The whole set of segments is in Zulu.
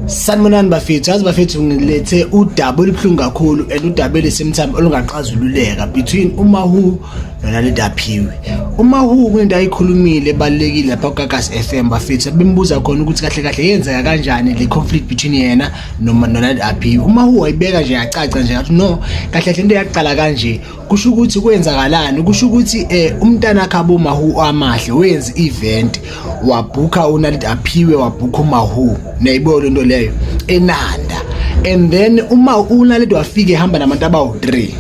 Sanibonani bafethu, yazi bafethu ngilethe udaba olubuhlungu kakhulu and udaba lesimthamo olungaxazululeka between uMahu noNaledi Aphiwe. uMahu kwinto ayikhulumile ebalekile lapha kuGagas FM bafethu bembuza khona ukuthi kahle kahle yenzeka kanjani le conflict between yena noNaledi Aphiwe. uMahu wayibeka nje yacaca nje ngathi no kahle kahle into yaqala kanje, kusho ukuthi kwenzakalani, kusho ukuthi umntana khabo uMahu amahle wenza event wabhuka uNaledi Aphiwe wabhuka uMahu nayibona into leyo eNanda, and then uma uNaledi wafika ehamba nabantu abawu3,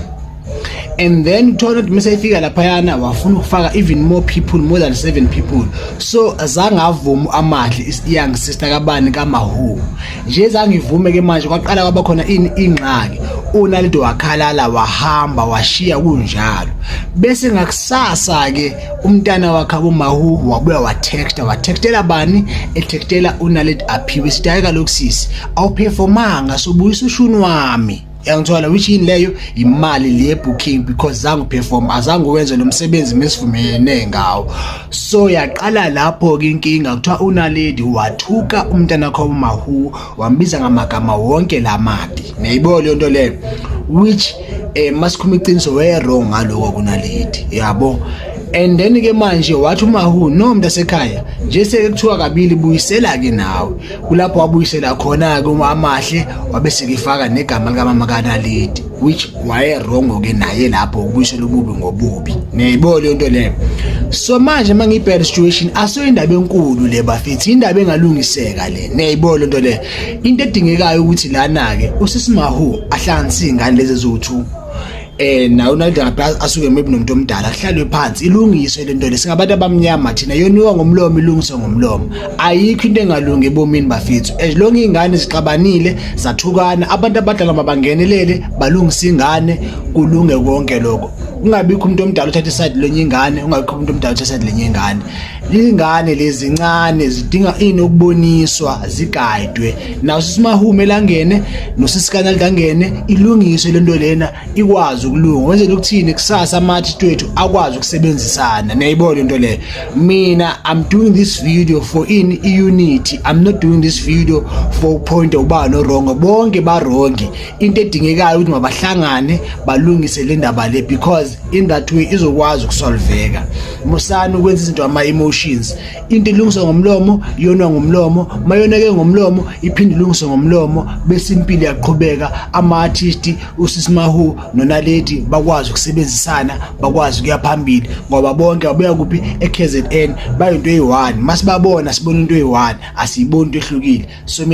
and then uthola ukuthi mase efika lapha yana wafuna ukufaka even more people, more than 7 people. So azange avume amahle young sister kabani kaMahu nje, zangivume ke manje kwaqala kwaba khona ingxaki, uNaledi wakhalala wahamba washiya kunjalo, bese ngakusasa ke umntana wakhe uMahu wabuya watextela bani, etextela uNaledi Aphiwe sidayeka lokusisi awuperformanga sobuyisa ushuni wami yangithola, which in leyo imali le booking because zangu perform azange wenze lo msebenzi mesivumene ngawo. So yaqala lapho ke inkinga, kuthiwa uNaledi wathuka umntana wakhe uMahu wambiza ngamagama wonke lamabi, nayibona into leyo, which masikhuluma iqiniso way wrong ngaloko kuNaledi yabo. And then ke manje wathi uMahu no mntasekhaya nje sekuthiwa kabili buyisela ke nawe, kulapho wabuyisela khona ke amahle wabese kifaka negama likaMama kaNaledi, which waye wrong ke naye lapho ukubuyisela ububi ngobubi, niyayibona into leyo. So manje mangibheka situation aso indaba enkulu le bafethi, indaba engalungiseka le, niyayibona into leyo. Into edingekayo ukuthi lana ke usisi Mahu ahlanganise ingane lezi ezo2 na uNaledi asuke maybe nomuntu omdala ahlalwe phansi ilungiswe lento le, singabantu abamnyama thina yoniwa ngomlomo ilungiswe ngomlomo, ayikho into engalungi ebomini bafethu. As long ingane zixabanile zathukana, abantu abadala mabangenelele balungisa ingane kulunge konke lokho, ungabikho umuntu omdala uthatha iside lenye ingane, ungabikho umuntu omdala uthatha iside lenye ingane. Ingane lezi ncane zidinga ukuboniswa zigayidwe, nawo sisiMahu melangene nosisikanalidi angene ilungiswe lento lena ikwazi ukulunga, wenze lokuthini kusasa amathi twethu akwazi ukusebenzisana, niyayibona into le. Mina I'm doing this video for unity, I'm not doing this video for point uba no wrong, bonke ba wrong. Into edingekayo ukuthi mabahlangane balungise le ndaba le, because in that way izokwazi ukusolveka. Musana ukwenza izinto ama emotions, into ilungiswa ngomlomo iyona ngomlomo, mayoneke ngomlomo iphinde ilungiswe ngomlomo, bese impilo yaqhubeka. Ama artist usisi Mahu noNaledi bakwazi ukusebenzisana, bakwazi ukuya phambili, ngoba bonke babuya kuphi eKZN bayinto eyi1, masibabona sibona into eyi1 asiyiboni into ehlukile. So mina